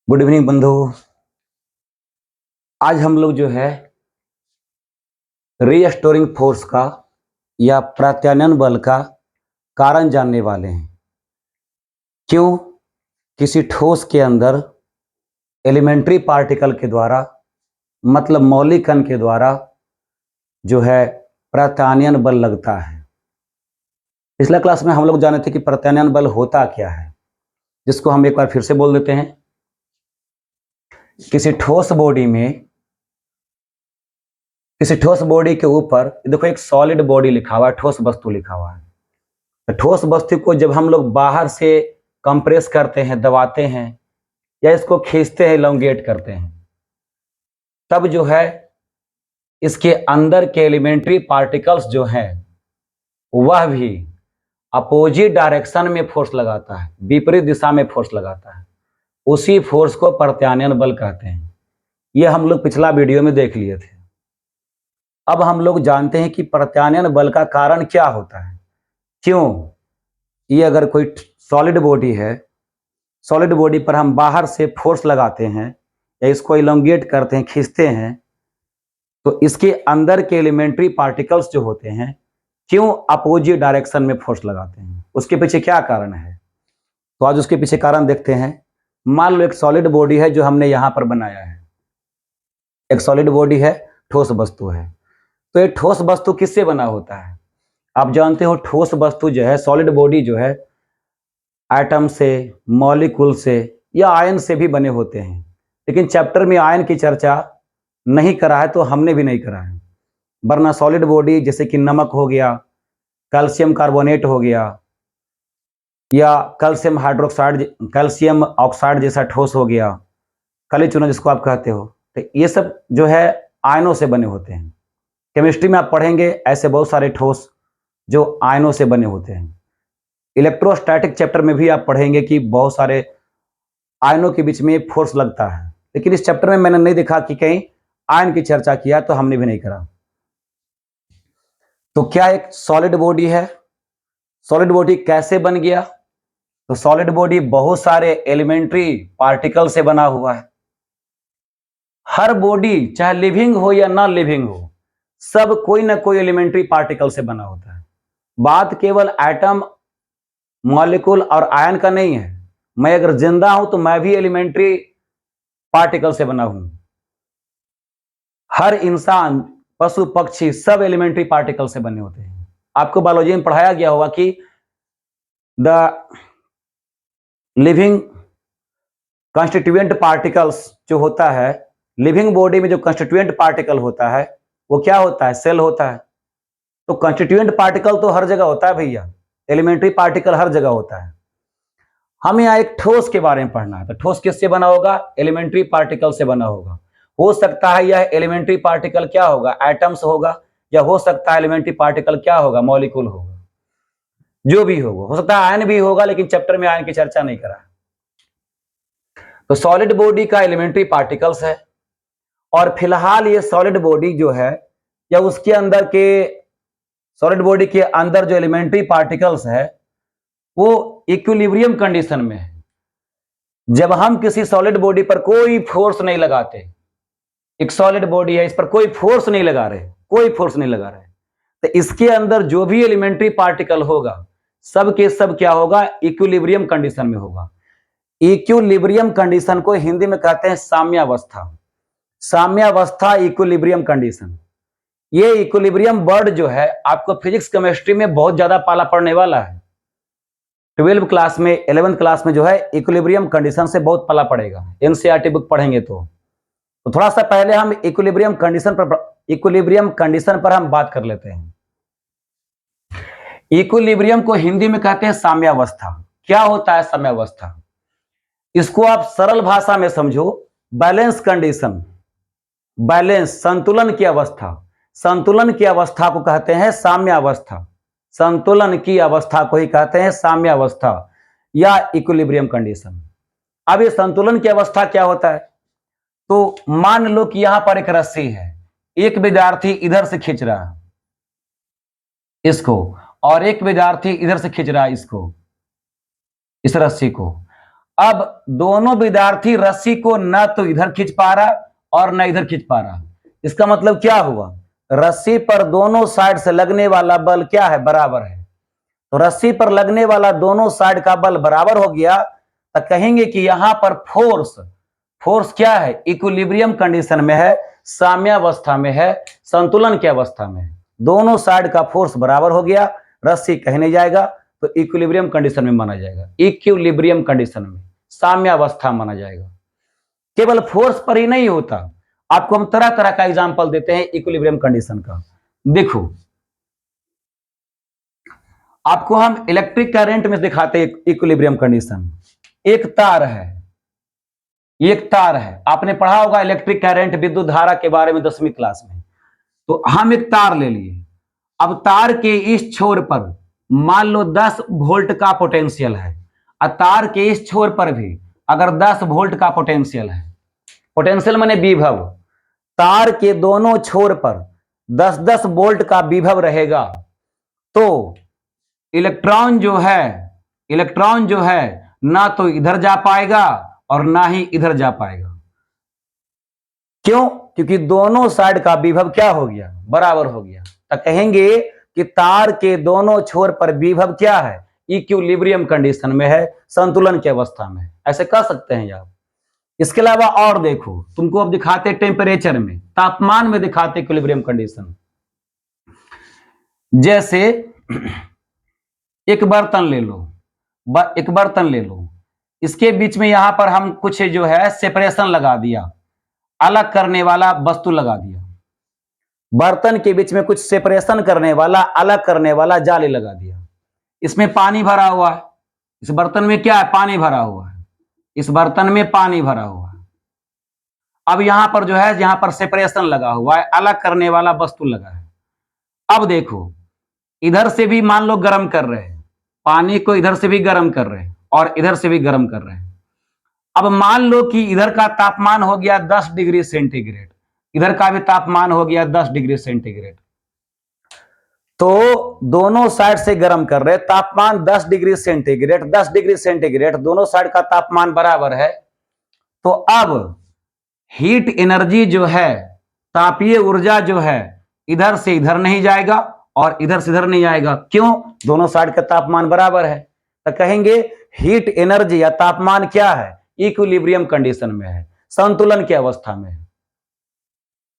Good evening बंधु। आज हम लोग जो है रीस्टोरिंग फोर्स का या प्रत्यानयन बल का कारण जानने वाले हैं। क्यों किसी ठोस के अंदर एलिमेंट्री पार्टिकल के द्वारा मतलब मौलिक कण के द्वारा जो है प्रत्यानयन बल लगता है। पिछला क्लास में हम लोग जाने थे कि प्रत्यानयन बल होता क्या है, जिसको हम एक बार फिर से बोल देते हैं। किसी ठोस बॉडी के ऊपर देखो एक सॉलिड बॉडी लिखा हुआ है, ठोस वस्तु लिखा हुआ है। तो ठोस वस्तु को जब हम लोग बाहर से कंप्रेस करते हैं, दबाते हैं या इसको खींचते हैं, इलोंगेट करते हैं, तब जो है इसके अंदर के एलिमेंट्री पार्टिकल्स जो हैं वह भी अपोजिट डायरेक्शन में फोर्स लगाता है, विपरीत दिशा में फोर्स लगाता है। उसी फोर्स को प्रत्यानयन बल कहते हैं। यह हम लोग पिछला वीडियो में देख लिए थे। अब हम लोग जानते हैं कि प्रत्यानयन बल का कारण क्या होता है। क्यों ये अगर कोई सॉलिड बॉडी है, सॉलिड बॉडी पर हम बाहर से फोर्स लगाते हैं या इसको इलोंगेट करते हैं, खींचते हैं, तो इसके अंदर के एलिमेंट्री पार्टिकल्स जो होते हैं क्यों अपोजिट डायरेक्शन में फोर्स लगाते हैं, उसके पीछे क्या कारण है। तो आज उसके पीछे कारण देखते हैं। मान लो एक सॉलिड बॉडी है जो हमने यहां पर बनाया है, एक सॉलिड बॉडी है, ठोस वस्तु है। तो एक ठोस वस्तु किससे बना होता है? आप जानते हो ठोस वस्तु जो है, सॉलिड बॉडी जो है, एटम से, मॉलिक्यूल से या आयन से भी बने होते हैं। लेकिन चैप्टर में आयन की चर्चा नहीं करा है, तो हमने भी नहीं करा है। वरना सॉलिड बॉडी जैसे कि नमक हो गया, कैल्शियम कार्बोनेट हो गया या कैल्शियम हाइड्रोक्साइड, कैल्शियम ऑक्साइड जैसा ठोस हो गया, काली चूना जिसको आप कहते हो, तो ये सब जो है आयनों से बने होते हैं। केमिस्ट्री में आप पढ़ेंगे ऐसे बहुत सारे ठोस जो आयनों से बने होते हैं। इलेक्ट्रोस्टैटिक चैप्टर में भी आप पढ़ेंगे कि बहुत सारे आयनों के बीच में फोर्स लगता है। लेकिन इस चैप्टर में मैंने नहीं देखा कि कहीं आयन की चर्चा किया, तो हमने भी नहीं करा। तो क्या एक सॉलिड बॉडी है? सॉलिड बॉडी कैसे बन गया? तो सॉलिड बॉडी बहुत सारे एलिमेंट्री पार्टिकल से बना हुआ है। हर बॉडी चाहे लिविंग हो या नॉन लिविंग हो, सब कोई ना कोई एलिमेंट्री पार्टिकल से बना होता है। बात केवल एटम, मॉलिक्यूल और आयन का नहीं है। मैं अगर जिंदा हूं तो मैं भी एलिमेंट्री पार्टिकल से बना हूं। हर इंसान, पशु, पक्षी सब एलिमेंट्री पार्टिकल से बने होते हैं। आपको बायोलॉजी में पढ़ाया गया होगा कि द लिविंग कंस्टिट्यूएंट पार्टिकल्स जो होता है, लिविंग बॉडी में जो कंस्टिट्यूएंट पार्टिकल होता है वो क्या होता है? सेल होता है। तो कंस्टिट्यूएंट पार्टिकल तो हर जगह होता है भैया, एलिमेंट्री पार्टिकल हर जगह होता है। हमें यहाँ एक ठोस के बारे में पढ़ना है। तो ठोस किससे बना होगा? एलिमेंट्री पार्टिकल से बना होगा। हो सकता है यह एलिमेंट्री पार्टिकल क्या होगा? एटम्स होगा, या हो सकता है एलिमेंट्री पार्टिकल क्या होगा? मॉलिक्यूल होगा। जो भी होगा, हो सकता है आयन भी होगा, लेकिन चैप्टर में आयन की चर्चा नहीं करा। तो सॉलिड बॉडी का एलिमेंट्री पार्टिकल्स है, और फिलहाल ये सॉलिड बॉडी जो है या उसके अंदर के सॉलिड बॉडी के अंदर जो एलिमेंट्री पार्टिकल्स है वो इक्विलिब्रियम कंडीशन में है। जब हम किसी सॉलिड बॉडी पर कोई फोर्स नहीं लगाते, एक सॉलिड बॉडी है, इस पर कोई फोर्स नहीं लगा रहे, कोई फोर्स नहीं लगा रहे, तो इसके अंदर जो भी एलिमेंट्री पार्टिकल होगा सब के सब क्या होगा? इक्विलिब्रियम कंडीशन में होगा। इक्विलिब्रियम कंडीशन को हिंदी में कहते हैं साम्यावस्था। साम्यावस्था, इक्विलिब्रियम कंडीशन। ये इक्विलिब्रियम वर्ड जो है आपको फिजिक्स केमिस्ट्री में बहुत ज्यादा पाला पड़ने वाला है। 12वीं क्लास में, 11वीं क्लास में जो है इक्विलिब्रियम कंडीशन से बहुत पाला पड़ेगा। एनसीईआरटी बुक पढ़ेंगे तो थोड़ा सा पहले हम इक्विलिब्रियम कंडीशन पर हम बात कर लेते हैं। इक्विलिब्रियम को हिंदी में कहते हैं साम्यावस्था। क्या होता है साम्यावस्था? इसको आप सरल भाषा में समझो, बैलेंस कंडीशन, बैलेंस, संतुलन की अवस्था। संतुलन की अवस्था को कहते हैं साम्यावस्था। संतुलन की अवस्था को ही कहते हैं साम्यावस्था या इक्विलिब्रियम कंडीशन। अब ये संतुलन की अवस्था क्या होता है? तो मान लो कि यहां पर एक रस्सी है, एक विद्यार्थी इधर से खींच रहा है इसको, और एक विद्यार्थी इधर से खींच रहा है इसको, इस रस्सी को। अब दोनों विद्यार्थी रस्सी को न तो इधर खींच पा रहा और न इधर खींच पा रहा। इसका मतलब क्या हुआ, रस्सी पर दोनों साइड से लगने वाला बल क्या है, बराबर है। तो रस्सी पर लगने वाला दोनों साइड का बल बराबर हो गया, तो कहेंगे कि यहां पर फोर्स क्या है, इक्विलिब्रियम कंडीशन में है, साम्यावस्था में है, संतुलन की अवस्था में है। दोनों साइड का फोर्स बराबर हो गया, रस्सी कहीं नहीं जाएगा, तो इक्विलिब्रियम कंडीशन में माना जाएगा। इक्विलिब्रियम कंडीशन में साम्यावस्था माना जाएगा। केवल फोर्स पर ही नहीं होता, आपको हम तरह तरह का एग्जांपल देते हैं इक्विलिब्रियम कंडीशन का। देखो, आपको हम इलेक्ट्रिक करंट में दिखाते हैं इक्विलिब्रियम कंडीशन। एक तार है, आपने पढ़ा होगा इलेक्ट्रिक करंट, विद्युत धारा के बारे में 10वीं क्लास में। तो हम एक तार ले लिए, अब तार के इस छोर पर मान लो 10 वोल्ट का पोटेंशियल है, और तार के इस छोर पर भी अगर 10 वोल्ट का पोटेंशियल है, पोटेंशियल माने विभव, तार के दोनों छोर पर 10-10 वोल्ट का विभव रहेगा, तो इलेक्ट्रॉन जो है ना तो इधर जा पाएगा और ना ही इधर जा पाएगा। क्यों? क्योंकि दोनों साइड का विभव क्या हो गया, बराबर हो गया। तो कहेंगे कि तार के दोनों छोर पर विभव क्या है, इक्विलिब्रियम कंडीशन में है, संतुलन की अवस्था में है। ऐसे कह सकते हैं आप। इसके अलावा और देखो, तुमको अब दिखाते टेम्परेचर में, तापमान में दिखाते इक्विलिब्रियम कंडीशन। जैसे एक बर्तन ले लो, इसके बीच में यहां पर हम कुछ जो है सेपरेशन लगा दिया, अलग करने वाला वस्तु लगा दिया। बर्तन के बीच में कुछ सेपरेशन करने वाला, अलग करने वाला जाली लगा दिया। इसमें पानी भरा हुआ है, इस बर्तन में क्या है, पानी भरा हुआ है, इस बर्तन में पानी भरा हुआ है। अब यहां पर जो है, यहां पर सेपरेशन लगा हुआ है, अलग करने वाला वस्तु लगा है। अब देखो, इधर से भी मान लो गर्म कर रहे हैं, पानी को इधर से भी गर्म कर रहे हैं और इधर से भी गर्म कर रहे हैं। अब मान लो कि इधर का तापमान हो गया 10 डिग्री सेंटीग्रेड, इधर का भी तापमान हो गया 10 डिग्री सेंटीग्रेड। तो दोनों साइड से गर्म कर रहे, तापमान 10 डिग्री सेंटीग्रेड, दोनों साइड का तापमान बराबर है। तो अब हीट एनर्जी जो है, तापीय ऊर्जा जो है, इधर से इधर नहीं जाएगा और इधर से इधर नहीं आएगा। क्यों? दोनों साइड का तापमान बराबर है। तो कहेंगे हीट एनर्जी या तापमान क्या है, इक्विलिब्रियम कंडीशन में है, संतुलन की अवस्था में है।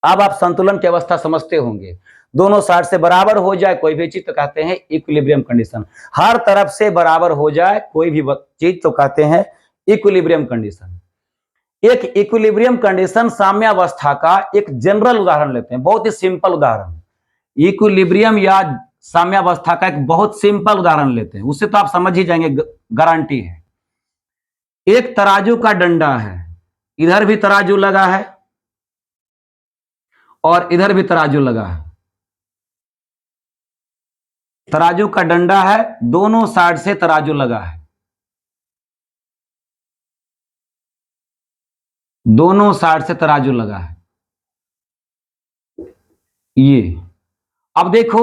अब आप संतुलन की अवस्था समझते होंगे, दोनों साइड से बराबर हो जाए कोई भी चीज तो कहते हैं इक्विलिब्रियम कंडीशन। हर तरफ से बराबर हो जाए कोई भी चीज तो कहते हैं इक्विलिब्रियम कंडीशन। एक इक्विलिब्रियम कंडीशन साम्यावस्था का एक जनरल उदाहरण लेते हैं, बहुत ही सिंपल उदाहरण। इक्विलिब्रियम या साम्यावस्था का एक बहुत सिंपल उदाहरण लेते हैं, उससे तो आप समझ ही जाएंगे, गारंटी है। एक तराजू का डंडा है, इधर भी तराजू लगा है और इधर भी तराजू लगा है। तराजू का डंडा है, दोनों साइड से तराजू लगा है, दोनों साइड से तराजू लगा है। ये अब देखो,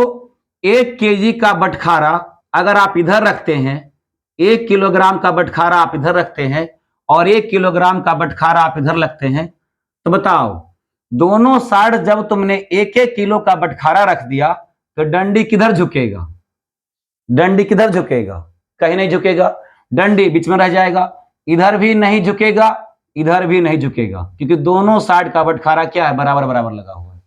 1 केजी का बटखारा अगर आप इधर रखते हैं, 1 किलोग्राम का बटखारा आप इधर रखते हैं और 1 किलोग्राम का बटखारा आप इधर रखते हैं, तो बताओ दोनों साइड जब तुमने 1-1 किलो का बटखारा रख दिया तो डंडी किधर झुकेगा, डंडी किधर झुकेगा, कहीं नहीं झुकेगा, डंडी बीच में रह जाएगा, इधर भी नहीं झुकेगा, इधर भी नहीं झुकेगा, क्योंकि दोनों साइड का बटखारा क्या है, बराबर बराबर लगा हुआ है।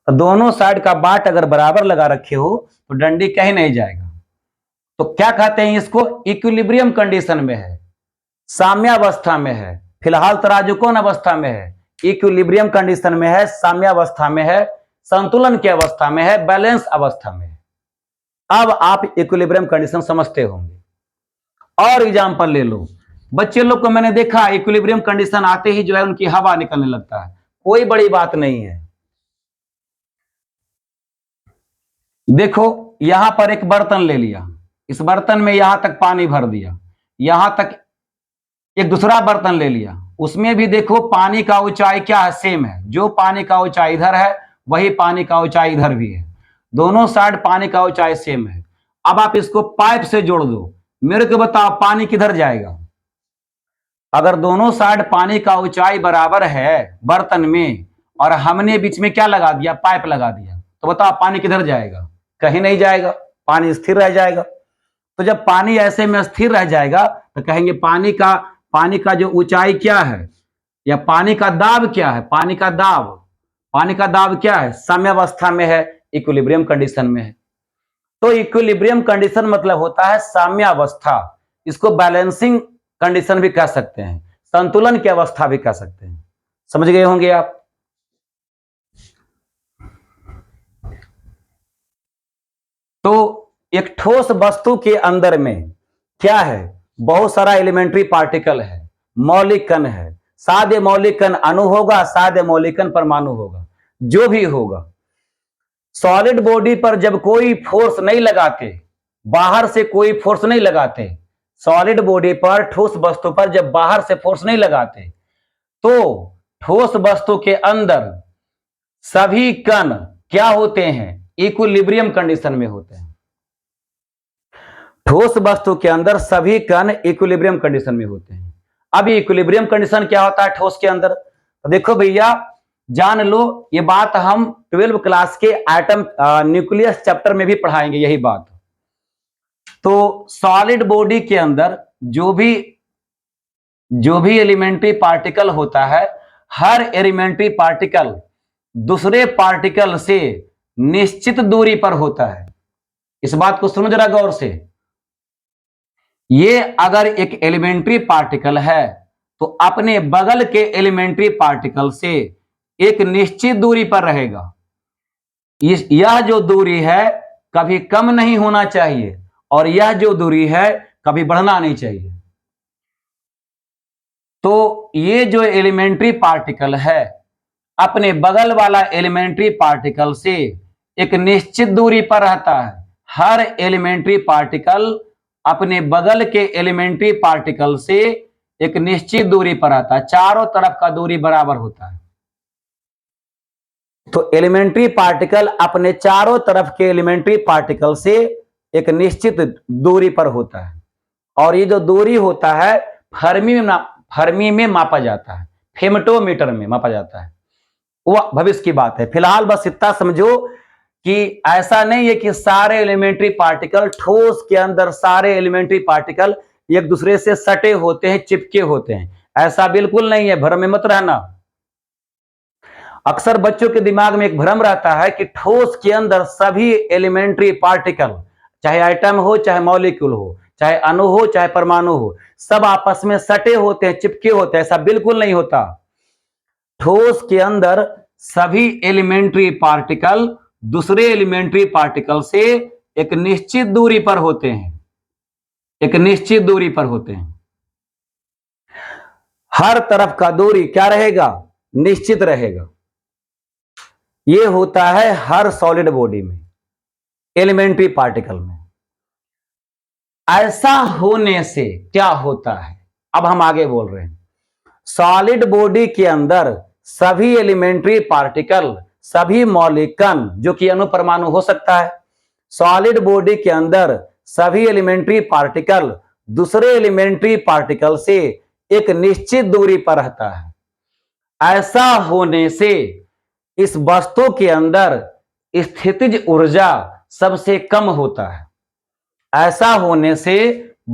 तो दोनों साइड का बाट अगर बराबर लगा रखे हो तो डंडी कहीं नहीं जाएगा। तो क्या कहते हैं इसको, इक्विलिब्रियम कंडीशन में है, साम्यावस्था में है। फिलहाल तराजू कौन अवस्था में है, इक्विलिब्रियम कंडीशन में है, साम्यावस्था में है, संतुलन की अवस्था में है, बैलेंस अवस्था में है। अब आप इक्विलिब्रियम कंडीशन समझते होंगे। और एग्जांपल ले लो, बच्चे लोग को मैंने देखा इक्विलिब्रियम कंडीशन आते ही जो है उनकी हवा निकलने लगता है, कोई बड़ी बात नहीं है। देखो, यहां पर एक बर्तन ले लिया, इस बर्तन में यहां तक पानी भर दिया, यहां तक एक दूसरा बर्तन ले लिया, उसमें भी देखो पानी का ऊंचाई क्या है, सेम है। जो पानी का ऊंचाई इधर है वही पानी का ऊंचाई इधर भी है, दोनों साइड पानी का ऊंचाई सेम है। अब आप इसको पाइप से जोड़ दो, मेरे को बताओ पानी किधर जाएगा, अगर दोनों साइड पानी का ऊंचाई बराबर है बर्तन में और हमने बीच में क्या लगा दिया, पाइप लगा दिया, तो बताओ पानी किधर जाएगा? कहीं नहीं जाएगा, पानी स्थिर रह जाएगा। तो जब पानी ऐसे में स्थिर रह जाएगा तो कहेंगे पानी का जो ऊंचाई क्या है या पानी का दाब क्या है? पानी का दाब क्या है? साम्यावस्था में है, इक्विलिब्रियम कंडीशन में है। तो इक्विलिब्रियम कंडीशन मतलब होता है साम्यावस्था। इसको बैलेंसिंग कंडीशन भी कह सकते हैं, संतुलन की अवस्था भी कह सकते हैं। समझ गए होंगे आप। तो एक ठोस वस्तु के अंदर में क्या है? बहुत सारा एलिमेंट्री पार्टिकल है, मौलिक कण है। सादे मौलिक कण अणु होगा, सादे मौलिक कण परमाणु होगा, जो भी होगा। सॉलिड बॉडी पर जब कोई फोर्स नहीं लगाते, बाहर से कोई फोर्स नहीं लगाते, सॉलिड बॉडी पर ठोस वस्तु पर जब बाहर से फोर्स नहीं लगाते, तो ठोस वस्तु के अंदर सभी कण क्या होते हैं? इक्विलिब्रियम कंडीशन में होते हैं। ठोस वस्तु के अंदर सभी कण इक्विलिब्रियम कंडीशन में होते हैं। अब इक्विलिब्रियम कंडीशन क्या होता है ठोस के अंदर? तो देखो भैया, जान लो, ये बात हम 12 क्लास के एटम न्यूक्लियस चैप्टर में भी पढ़ाएंगे यही बात। तो सॉलिड बॉडी के अंदर जो भी एलिमेंट्री पार्टिकल होता है, हर एलिमेंट्री पार्टिकल दूसरे पार्टिकल से निश्चित दूरी पर होता है। इस बात को सुनो जरा गौर से। ये अगर एक एलिमेंट्री पार्टिकल है तो अपने बगल के एलिमेंट्री पार्टिकल से एक निश्चित दूरी पर रहेगा। यह जो दूरी है कभी कम नहीं होना चाहिए और यह जो दूरी है कभी बढ़ना नहीं चाहिए। तो ये जो एलिमेंट्री पार्टिकल है अपने बगल वाला एलिमेंट्री पार्टिकल से एक निश्चित दूरी पर रहता है। हर एलिमेंट्री पार्टिकल अपने बगल के एलिमेंट्री पार्टिकल से एक निश्चित दूरी पर रहता है, चारों तरफ का दूरी बराबर होता है। तो एलिमेंट्री पार्टिकल अपने चारों तरफ के एलिमेंट्री पार्टिकल से एक निश्चित दूरी पर होता है और ये जो दूरी होता है फर्मी में मापा जाता है, फेमटोमीटर में मापा जाता है। वो भविष्य की बात है। फिलहाल बस इतना समझो कि ऐसा नहीं है कि सारे एलिमेंट्री पार्टिकल ठोस के अंदर सारे एलिमेंट्री पार्टिकल एक दूसरे से सटे होते हैं, चिपके होते हैं, ऐसा बिल्कुल नहीं है। भ्रम में मत रहना। अक्सर बच्चों के दिमाग में एक भ्रम रहता है कि ठोस के अंदर सभी एलिमेंट्री पार्टिकल, चाहे आइटम हो, चाहे मॉलिक्यूल हो, चाहे अणु हो, चाहे परमाणु हो, सब आपस में सटे होते हैं, चिपके होते हैं। ऐसा बिल्कुल नहीं होता। ठोस के अंदर सभी एलिमेंट्री पार्टिकल दूसरे एलिमेंट्री पार्टिकल से एक निश्चित दूरी पर होते हैं, एक निश्चित दूरी पर होते हैं। हर तरफ का दूरी क्या रहेगा? निश्चित रहेगा। यह होता है हर सॉलिड बॉडी में, एलिमेंट्री पार्टिकल में। ऐसा होने से क्या होता है? अब हम आगे बोल रहे हैं। सॉलिड बॉडी के अंदर सभी एलिमेंट्री पार्टिकल, सभी मौलिक कण, जो कि अणु परमाणु हो सकता है, सॉलिड बॉडी के अंदर सभी एलिमेंट्री पार्टिकल दूसरे एलिमेंट्री पार्टिकल से एक निश्चित दूरी पर रहता है। ऐसा होने से इस वस्तु के अंदर स्थितिज ऊर्जा सबसे कम होता है। ऐसा होने से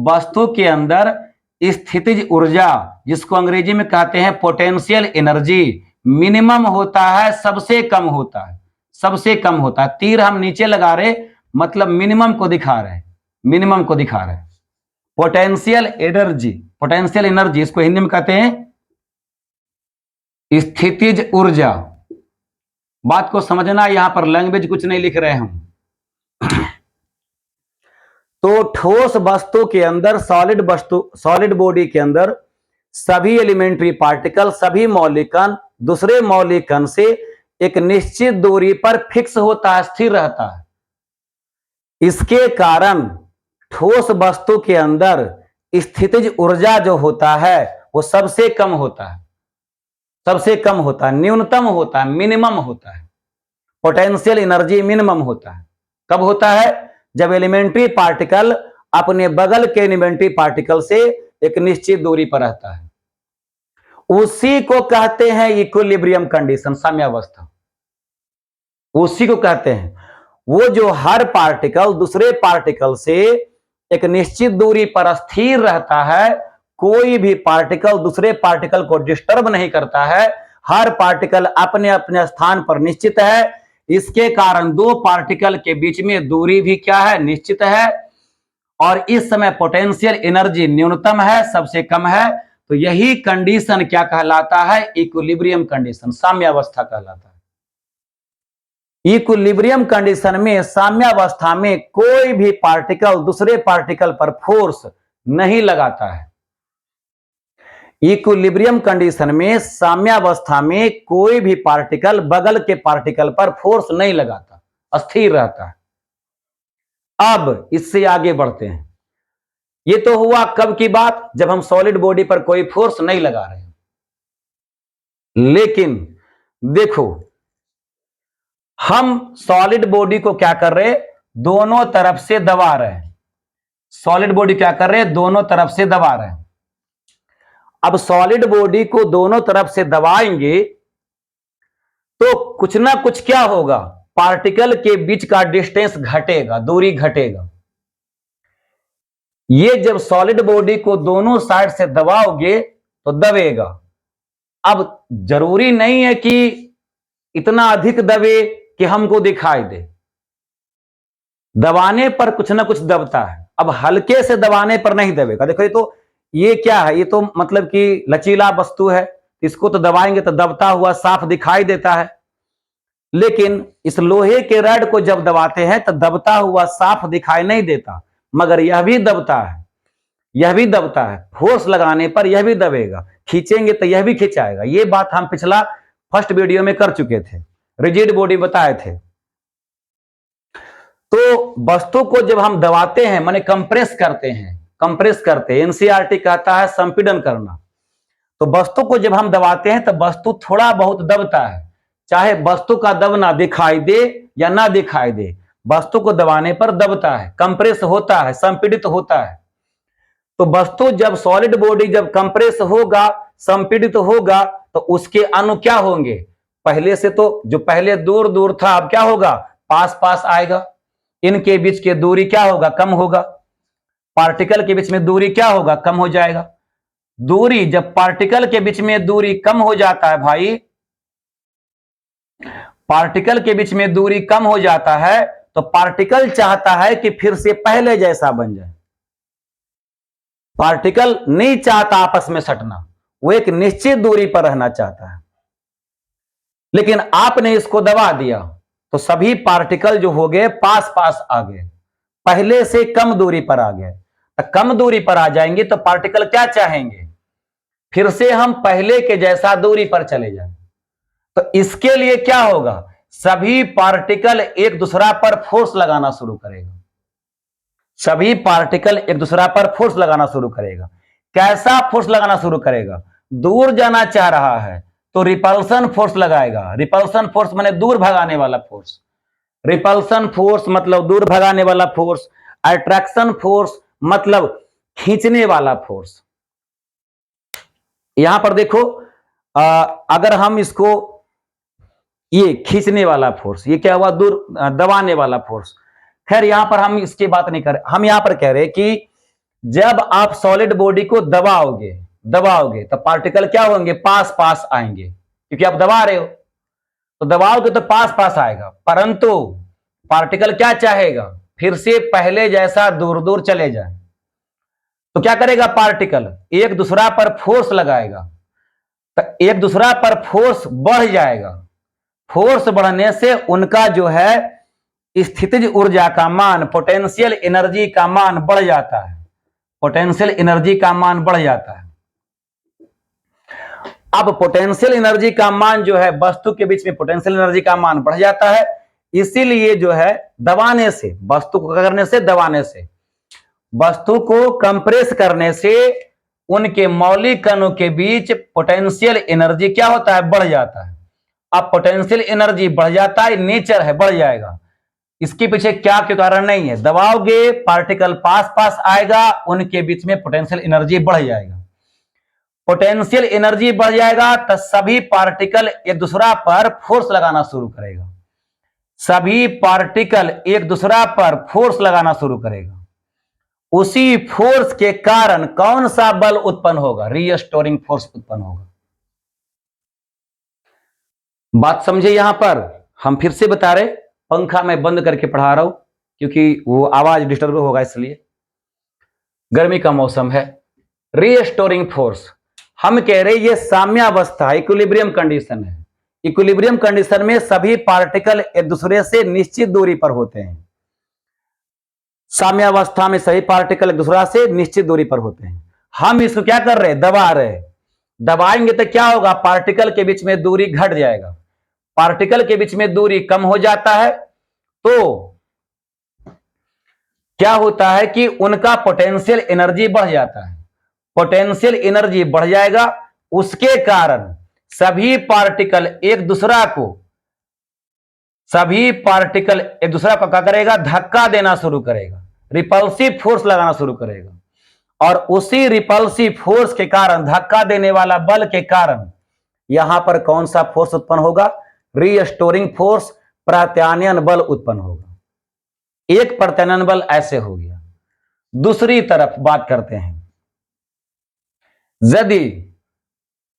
वस्तु के अंदर स्थितिज ऊर्जा, जिसको अंग्रेजी में कहते हैं पोटेंशियल एनर्जी, मिनिमम होता है, सबसे कम होता है, सबसे कम होता है। तीर हम नीचे लगा रहे, मतलब मिनिमम को दिखा रहे हैं, मिनिमम को दिखा रहे हैं। पोटेंशियल एनर्जी, पोटेंशियल एनर्जी इसको हिंदी में कहते हैं स्थितिज ऊर्जा। बात को समझना, यहां पर लैंग्वेज कुछ नहीं लिख रहे हम। तो ठोस वस्तु के अंदर, सॉलिड बॉडी के अंदर सभी एलिमेंट्री पार्टिकल, सभी मौलिक कण दूसरे मौलिक कण से एक निश्चित दूरी पर फिक्स होता है, स्थिर रहता है। इसके कारण ठोस वस्तु के अंदर स्थितिज ऊर्जा जो होता है वो सबसे कम होता है, सबसे कम होता है, न्यूनतम होता है, मिनिमम होता है। पोटेंशियल एनर्जी मिनिमम होता है। कब होता है? जब एलिमेंट्री पार्टिकल अपने बगल के एलिमेंट्री पार्टिकल से एक निश्चित दूरी पर रहता है। उसी को कहते हैं इक्विलिब्रियम कंडीशन, साम्यावस्था। उसी को कहते हैं वो जो हर पार्टिकल दूसरे पार्टिकल से एक निश्चित दूरी पर स्थिर रहता है, कोई भी पार्टिकल दूसरे पार्टिकल को डिस्टर्ब नहीं करता है, हर पार्टिकल अपने अपने स्थान पर निश्चित है। इसके कारण दो पार्टिकल के बीच में दूरी भी क्या है, निश्चित है, और इस समय पोटेंशियल एनर्जी न्यूनतम है, सबसे कम है। तो यही कंडीशन क्या कहलाता है, इक्विलिब्रियम कंडीशन, साम्यावस्था कहलाता है। इक्विलिब्रियम कंडीशन में, साम्यावस्था में कोई भी पार्टिकल दूसरे पार्टिकल पर फोर्स नहीं लगाता है। इक्विलिब्रियम कंडीशन में, साम्यावस्था में कोई भी पार्टिकल बगल के पार्टिकल पर फोर्स नहीं लगाता, स्थिर रहता है। अब इससे आगे बढ़ते हैं। ये तो हुआ कब की बात, जब हम सॉलिड बॉडी पर कोई फोर्स नहीं लगा रहे हैं। लेकिन देखो, हम सॉलिड बॉडी को क्या कर रहे हैं, दोनों तरफ से दबा रहे हैं। सॉलिड बॉडी क्या कर रहे हैं, दोनों तरफ से दबा रहे हैं। अब सॉलिड बॉडी को दोनों तरफ से दबाएंगे तो कुछ ना कुछ क्या होगा, पार्टिकल के बीच का डिस्टेंस घटेगा, दूरी घटेगा। ये जब सॉलिड बॉडी को दोनों साइड से दबाओगे तो दबेगा। अब जरूरी नहीं है कि इतना अधिक दबे कि हमको दिखाई दे, दबाने पर कुछ ना कुछ दबता है। अब हल्के से दबाने पर नहीं दबेगा। देखो ये क्या है, ये तो मतलब कि लचीला वस्तु है, इसको तो दबाएंगे तो दबता हुआ साफ दिखाई देता है। लेकिन इस लोहे के रॉड को जब दबाते हैं तो दबता हुआ साफ दिखाई नहीं देता, मगर यह भी दबता है, यह भी दबता है। फोर्स लगाने पर यह भी दबेगा, खींचेंगे तो यह भी खिंचाएगा। ये बात हम पिछला फर्स्ट वीडियो में कर चुके थे, रिजिड बॉडी बताए थे। तो वस्तु को जब हम दबाते हैं, माने कंप्रेस करते हैं, एनसीईआरटी कहता है संपीड़न करना। तो वस्तु को जब हम दबाते हैं तो वस्तु थोड़ा बहुत दबता है, चाहे वस्तु का दबना दिखाई दे या ना दिखाई दे, वस्तु को दबाने पर दबता है, कंप्रेस होता है, संपीड़ित होता है। तो वस्तु जब सॉलिड बॉडी जब कंप्रेस होगा, संपीड़ित होगा, तो उसके अणु क्या होंगे, पहले से तो जो पहले दूर दूर था अब क्या होगा, पास पास आएगा। इनके बीच की दूरी क्या होगा, कम होगा। पार्टिकल के बीच में दूरी क्या होगा, कम हो जाएगा। दूरी जब पार्टिकल के बीच में दूरी कम हो जाता है भाई, पार्टिकल के बीच में दूरी कम हो जाता है तो पार्टिकल चाहता है कि फिर से पहले जैसा बन जाए। पार्टिकल नहीं चाहता आपस में सटना, वो एक निश्चित दूरी पर रहना चाहता है। लेकिन आपने इसको दबा दिया तो सभी पार्टिकल जो हो गए पास पास आ गए, पहले से कम दूरी पर आ गए। तो कम दूरी पर आ जाएंगे तो पार्टिकल क्या चाहेंगे, फिर से हम पहले के जैसा दूरी पर चले जाएं। तो इसके लिए क्या होगा, सभी पार्टिकल एक दूसरा पर फोर्स लगाना शुरू करेगा। सभी पार्टिकल एक दूसरा पर फोर्स लगाना शुरू करेगा। कैसा फोर्स लगाना शुरू करेगा, दूर जाना चाह रहा है तो रिपल्सन फोर्स लगाएगा। रिपल्सन फोर्स माने दूर भगाने वाला फोर्स। रिपल्सन फोर्स मतलब दूर भगाने वाला फोर्स। अट्रैक्शन फोर्स मतलब खींचने वाला फोर्स। यहां पर देखो, अगर हम इसको, ये खींचने वाला फोर्स, ये क्या हुआ, दूर दबाने वाला फोर्स। खैर यहां पर हम इसकी बात नहीं कर रहे, हम यहां पर कह रहे हैं कि जब आप सॉलिड बॉडी को दबाओगे तो पार्टिकल क्या होंगे, पास पास आएंगे, क्योंकि आप दबा रहे हो। तो दबाओगे तो पास पास आएगा, परंतु पार्टिकल क्या चाहेगा, फिर से पहले जैसा दूर दूर चले जाए। तो क्या करेगा, पार्टिकल एक दूसरा पर फोर्स लगाएगा, तो एक दूसरा पर फोर्स बढ़ जाएगा। फोर्स बढ़ने से उनका जो है स्थितिज ऊर्जा का मान, पोटेंशियल एनर्जी का मान बढ़ जाता है। पोटेंशियल एनर्जी का मान बढ़ जाता है। अब पोटेंशियल एनर्जी का मान जो है, वस्तु के बीच में पोटेंशियल एनर्जी का मान बढ़ जाता है। इसीलिए जो है दबाने से, वस्तु को करने से, दबाने से, वस्तु को कंप्रेस करने से उनके मौलिक कणों के बीच पोटेंशियल एनर्जी क्या होता है, बढ़ जाता है। अब पोटेंशियल एनर्जी बढ़ जाता है, नेचर है, बढ़ जाएगा। इसके पीछे क्या क्यों कारण नहीं है, दबाओगे पार्टिकल पास पास आएगा, उनके बीच में पोटेंशियल एनर्जी बढ़ जाएगा। पोटेंशियल एनर्जी बढ़ जाएगा तो सभी पार्टिकल एक दूसरा पर फोर्स लगाना शुरू करेगा, सभी पार्टिकल एक दूसरा पर फोर्स लगाना शुरू करेगा। उसी फोर्स के कारण कौन सा बल उत्पन्न होगा? रीस्टोरिंग फोर्स उत्पन्न होगा। बात समझे? यहां पर हम फिर से बता रहे, पंखा मैं बंद करके पढ़ा रहा हूं क्योंकि वो आवाज डिस्टर्ब होगा, इसलिए। गर्मी का मौसम है। रीस्टोरिंग फोर्स, हम कह रहे ये साम्यावस्था, इक्विलिब्रियम कंडीशन है। इक्विलिब्रियम कंडीशन में सभी पार्टिकल एक दूसरे से निश्चित दूरी पर होते हैं। साम्यावस्था में सभी पार्टिकल एक दूसरा से निश्चित दूरी पर होते हैं। हम इसको क्या कर रहे हैं? दबा रहे हैं। दबाएंगे तो क्या होगा? पार्टिकल के बीच में दूरी घट जाएगा। पार्टिकल के बीच में दूरी कम हो जाता है तो क्या होता है कि उनका पोटेंशियल एनर्जी बढ़ जाता है। पोटेंशियल एनर्जी बढ़ जाएगा, उसके कारण सभी पार्टिकल एक दूसरा को क्या करेगा? धक्का देना शुरू करेगा, रिपल्सिव फोर्स लगाना शुरू करेगा। और उसी रिपल्सिव फोर्स के कारण, धक्का देने वाला बल के कारण यहां पर कौन सा फोर्स उत्पन्न होगा? रीस्टोरिंग फोर्स, प्रत्यानयन बल उत्पन्न होगा। एक प्रत्यानयन बल ऐसे हो गया। दूसरी तरफ बात करते हैं, यदि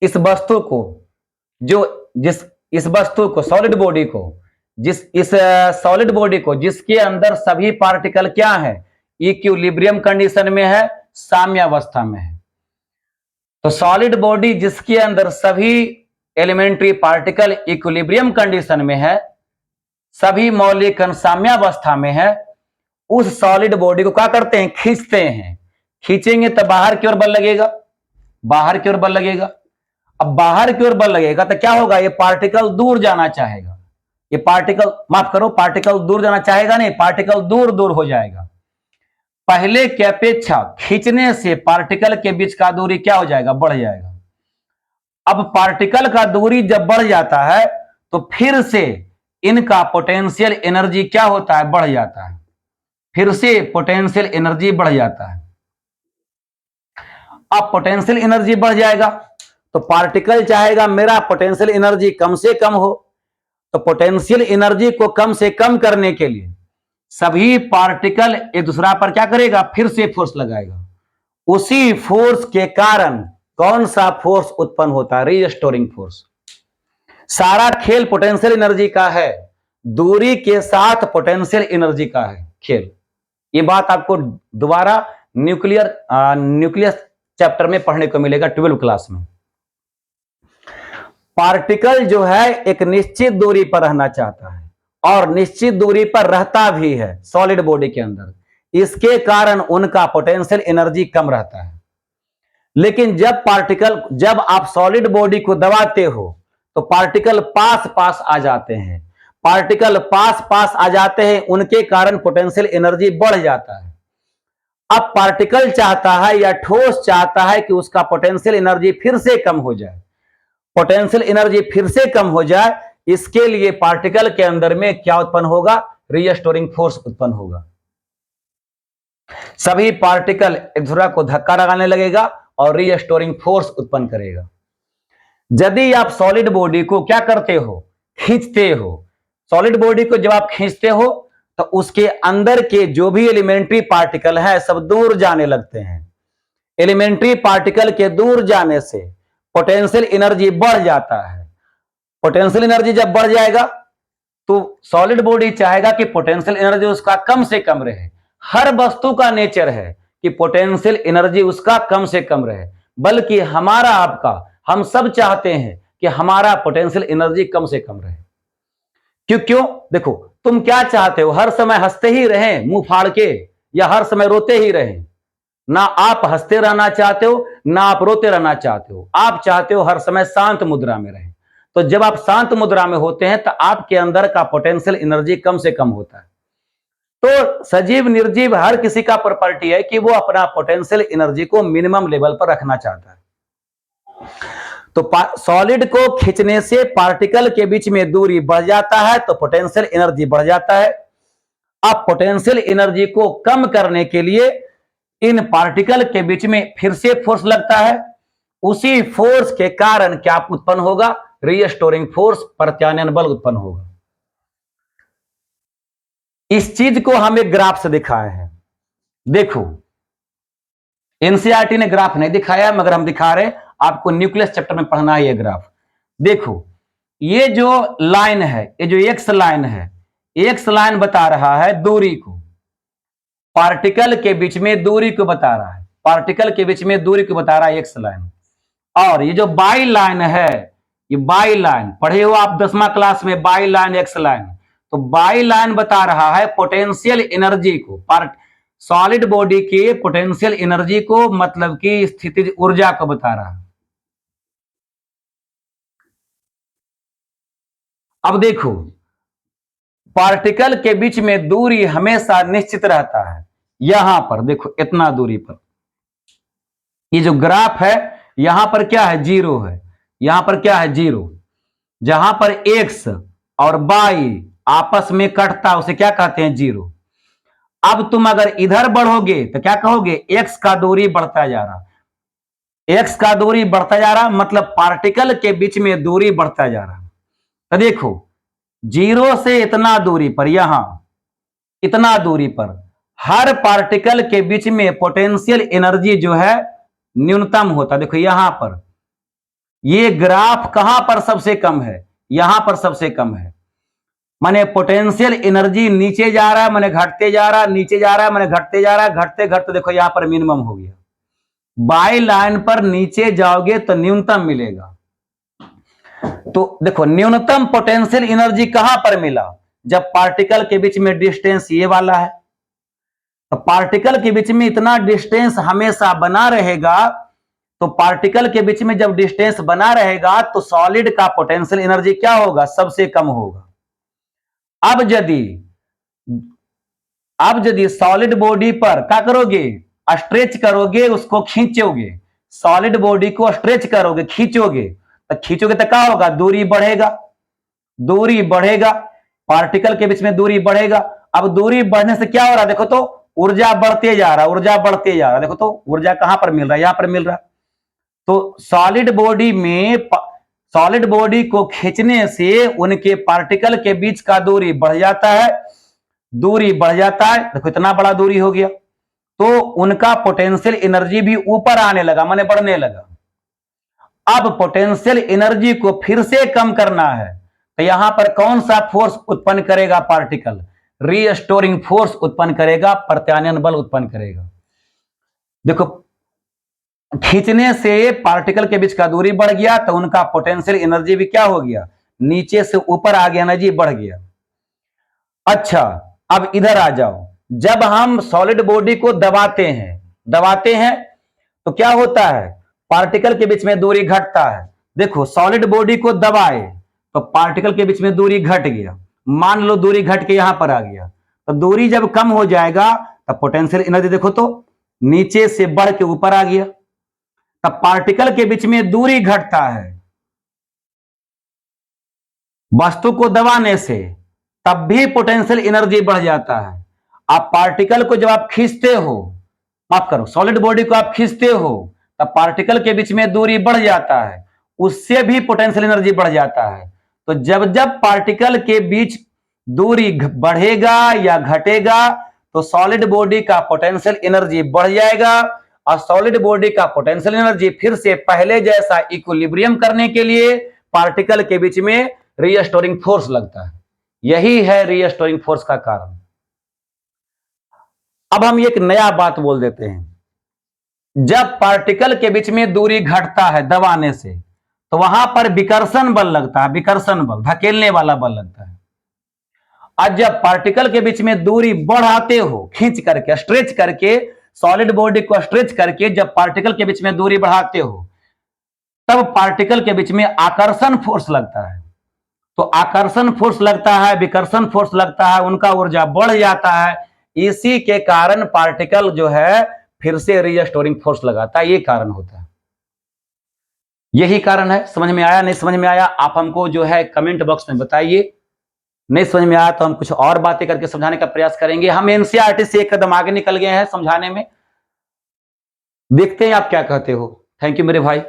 इस वस्तु को, सॉलिड बॉडी को, सॉलिड बॉडी को जिसके अंदर सभी पार्टिकल क्या है? इक्विलिब्रियम कंडीशन में है, साम्यावस्था में है। तो सॉलिड बॉडी जिसके अंदर सभी एलिमेंट्री पार्टिकल इक्विलिब्रियम कंडीशन में है, सभी मौलिक कण साम्यावस्था में है, उस सॉलिड बॉडी को क्या करते हैं? खींचते हैं। खींचेंगे तो बाहर की ओर बल लगेगा, बाहर की ओर बल लगेगा। अब बाहर की ओर बल लगेगा तो क्या होगा? ये पार्टिकल दूर जाना चाहेगा। ये पार्टिकल, माफ करो, पार्टिकल दूर जाना चाहेगा नहीं, पार्टिकल दूर दूर हो जाएगा। पहले की अपेक्षा खींचने से पार्टिकल के बीच का दूरी क्या हो जाएगा? बढ़ जाएगा। अब पार्टिकल का दूरी जब बढ़ जाता है तो फिर से इनका पोटेंशियल एनर्जी क्या होता है? बढ़ जाता है। फिर से पोटेंशियल एनर्जी बढ़ जाता है। अब पोटेंशियल एनर्जी बढ़ जाएगा तो पार्टिकल चाहेगा मेरा पोटेंशियल एनर्जी कम से कम हो। तो पोटेंशियल एनर्जी को कम से कम करने के लिए सभी पार्टिकल एक दूसरा पर क्या करेगा? फिर से फोर्स लगाएगा। उसी फोर्स के कारण कौन सा फोर्स उत्पन्न होता है? Restoring force. सारा खेल पोटेंशियल एनर्जी का है, दूरी के साथ पोटेंशियल एनर्जी का है खेल। ये बात आपको दोबारा न्यूक्लियस चैप्टर में पढ़ने को मिलेगा, 12वीं क्लास में। पार्टिकल जो है एक निश्चित दूरी पर रहना चाहता है और निश्चित दूरी पर रहता भी है सॉलिड बॉडी के अंदर। इसके कारण उनका पोटेंशियल एनर्जी कम रहता है। लेकिन जब आप सॉलिड बॉडी को दबाते हो तो पार्टिकल पास पास आ जाते हैं। पार्टिकल पास पास आ जाते हैं, उनके कारण पोटेंशियल एनर्जी बढ़ जाता है। अब पार्टिकल चाहता है या ठोस चाहता है कि उसका पोटेंशियल एनर्जी फिर से कम हो जाए। पोटेंशियल एनर्जी फिर से कम हो जाए, इसके लिए पार्टिकल के अंदर में क्या उत्पन्न होगा? रीस्टोरिंग फोर्स उत्पन्न होगा। सभी पार्टिकल एक दूसरे को धक्का लगाने लगेगा और रीस्टोरिंग फोर्स उत्पन्न करेगा। यदि आप सॉलिड बॉडी को क्या करते हो? खींचते हो। सॉलिड बॉडी को जब आप खींचते हो तो उसके अंदर के जो भी एलिमेंट्री पार्टिकल है सब दूर जाने लगते हैं। एलिमेंट्री पार्टिकल के दूर जाने से पोटेंशियल एनर्जी बढ़ जाता है। पोटेंशियल एनर्जी जब बढ़ जाएगा तो सॉलिड बॉडी चाहेगा कि पोटेंशियल एनर्जी उसका कम से कम रहे। हर वस्तु का नेचर है कि पोटेंशियल एनर्जी उसका कम से कम रहे, बल्कि हमारा आपका, हम सब चाहते हैं कि हमारा पोटेंशियल एनर्जी कम से कम रहे। क्यों? देखो, तुम क्या चाहते हो? हर समय हंसते ही रहें मुंह फाड़ के, या हर समय रोते ही रहें? ना आप हंसते रहना चाहते हो, ना आप रोते रहना चाहते हो। आप चाहते हो हर समय शांत मुद्रा में रहें। तो जब आप शांत मुद्रा में होते हैं तो आपके अंदर का पोटेंशियल एनर्जी कम से कम होता है। तो सजीव निर्जीव हर किसी का प्रॉपर्टी है कि वो अपना पोटेंशियल एनर्जी को मिनिमम लेवल पर रखना चाहता है। तो सॉलिड को खींचने से पार्टिकल के बीच में दूरी बढ़ जाता है तो पोटेंशियल एनर्जी बढ़ जाता है। अब पोटेंशियल एनर्जी को कम करने के लिए इन पार्टिकल के बीच में फिर से फोर्स लगता है उसी फोर्स के कारण क्या उत्पन्न होगा, रीस्टोरिंग फोर्स, प्रत्यानयन बल उत्पन्न होगा। इस चीज को हम एक ग्राफ से दिखाए हैं। देखो, एनसीईआरटी ने ग्राफ नहीं दिखाया मगर हम दिखा रहे, आपको न्यूक्लियस चैप्टर में पढ़ना है ये ग्राफ। देखो, ये जो लाइन है, ये जो एक्स लाइन है, एक्स लाइन बता रहा है दूरी को, पार्टिकल के बीच में दूरी को बता रहा है, पार्टिकल के बीच में दूरी को बता रहा है एक्स लाइन। और ये जो बाई लाइन है, ये बाई लाइन पढ़े हो आप 10वीं क्लास में, बाई लाइन एक्स लाइन। तो बाई लाइन बता रहा है पोटेंशियल एनर्जी को, सॉलिड बॉडी की पोटेंशियल एनर्जी को, मतलब कि स्थितिज ऊर्जा को बता रहा है। अब देखो, पार्टिकल के बीच में दूरी हमेशा निश्चित रहता है। यहां पर देखो, इतना दूरी पर, ये जो ग्राफ है, यहां पर क्या है, जीरो है, यहां पर क्या है, जीरो। जहां पर एक्स और वाई आपस में कटता उसे क्या कहते हैं, जीरो। अब तुम अगर इधर बढ़ोगे तो क्या कहोगे, एक्स का दूरी बढ़ता जा रहा, एक्स का दूरी बढ़ता जा रहा, मतलब पार्टिकल के बीच में दूरी बढ़ता जा रहा। तो देखो, जीरो से इतना दूरी पर, यहां इतना दूरी पर हर पार्टिकल के बीच में पोटेंशियल एनर्जी जो है न्यूनतम होता। देखो यहां पर, ये ग्राफ कहां पर सबसे कम है, यहां पर सबसे कम है, माने पोटेंशियल एनर्जी नीचे जा रहा है, माने घटते जा रहा है, नीचे जा रहा है, माने घटते जा रहा है, घटते घटते देखो यहां पर मिनिमम हो गया। बाई लाइन पर नीचे जाओगे तो न्यूनतम मिलेगा। तो देखो, न्यूनतम पोटेंशियल एनर्जी कहां पर मिला, जब पार्टिकल के बीच में डिस्टेंस ये वाला है। तो पार्टिकल के बीच में इतना डिस्टेंस हमेशा बना रहेगा, तो पार्टिकल के बीच में जब डिस्टेंस बना रहेगा तो सॉलिड का पोटेंशियल एनर्जी क्या होगा, सबसे कम होगा। अब यदि सॉलिड बॉडी पर क्या करोगे, स्ट्रेच करोगे, उसको खींचोगे, सॉलिड बॉडी को स्ट्रेच करोगे, खींचोगे, तो खींचोगे तो क्या होगा, दूरी बढ़ेगा, दूरी बढ़ेगा, पार्टिकल के बीच में दूरी बढ़ेगा। अब दूरी बढ़ने से क्या हो रहा है, देखो तो ऊर्जा बढ़ते जा रहा, ऊर्जा बढ़ते जा रहा। देखो तो ऊर्जा कहां पर मिल रहा है, यहां पर मिल रहा। तो सॉलिड बॉडी में, सॉलिड बॉडी को खींचने से उनके पार्टिकल के बीच का दूरी बढ़ जाता है, दूरी बढ़ जाता है। देखो इतना बड़ा दूरी हो गया, तो उनका पोटेंशियल एनर्जी भी ऊपर आने लगा, माने बढ़ने लगा। अब पोटेंशियल एनर्जी को फिर से कम करना है, तो यहां पर कौन सा फोर्स उत्पन्न करेगा, पार्टिकल रीस्टोरिंग फोर्स उत्पन्न करेगा, प्रत्यानयन बल उत्पन्न करेगा। देखो, खींचने से पार्टिकल के बीच का दूरी बढ़ गया, तो उनका पोटेंशियल एनर्जी भी क्या हो गया, नीचे से ऊपर आ गया, एनर्जी बढ़ गया। अच्छा, अब इधर आ जाओ, जब हम सॉलिड बॉडी को दबाते हैं तो क्या होता है, पार्टिकल के बीच में दूरी घटता है। देखो, सॉलिड बॉडी को दबाए तो पार्टिकल के बीच में दूरी घट गया, मान लो दूरी घट के यहां पर आ गया। तो दूरी जब कम हो जाएगा तब पोटेंशियल एनर्जी देखो तो नीचे से बढ़ के ऊपर आ गया, तब पार्टिकल के बीच में दूरी घटता है। वस्तु को दबाने से तब भी पोटेंशियल एनर्जी बढ़ जाता है। आप पार्टिकल को जब आप खींचते हो, माफ करो, सॉलिड बॉडी को आप खींचते हो, तब पार्टिकल के बीच में दूरी बढ़ जाता है, उससे भी पोटेंशियल एनर्जी बढ़ जाता है। तो जब जब पार्टिकल के बीच दूरी बढ़ेगा या घटेगा तो सॉलिड बॉडी का पोटेंशियल एनर्जी बढ़ जाएगा, और सॉलिड बॉडी का पोटेंशियल एनर्जी फिर से पहले जैसा इक्विलिब्रियम करने के लिए पार्टिकल के बीच में रीस्टोरिंग फोर्स लगता है। यही है रीस्टोरिंग फोर्स का कारण। अब हम एक नया बात बोल देते हैं, जब पार्टिकल के बीच में दूरी घटता है दबाने से, तो वहां पर विकर्षण बल लगता है, विकर्षण बल, धकेलने वाला बल लगता है। आज जब पार्टिकल के बीच में दूरी बढ़ाते हो, खींच करके, स्ट्रेच करके, सॉलिड बॉडी को स्ट्रेच करके जब पार्टिकल के बीच में दूरी बढ़ाते हो, तब पार्टिकल के बीच में आकर्षण फोर्स लगता है। तो आकर्षण फोर्स लगता है, विकर्षण फोर्स लगता है, उनका ऊर्जा बढ़ जाता है। इसी के कारण पार्टिकल जो है फिर से रीस्टोरिंग फोर्स लगाता है, ये कारण होता है, यही कारण है। समझ में आया, नहीं समझ में आया, आप हमको जो है कमेंट बॉक्स में बताइए। नहीं समझ में आया तो हम कुछ और बातें करके समझाने का प्रयास करेंगे। हम एनसीईआरटी से एक कदम आगे निकल गए हैं समझाने में, देखते हैं आप क्या कहते हो। थैंक यू मेरे भाई।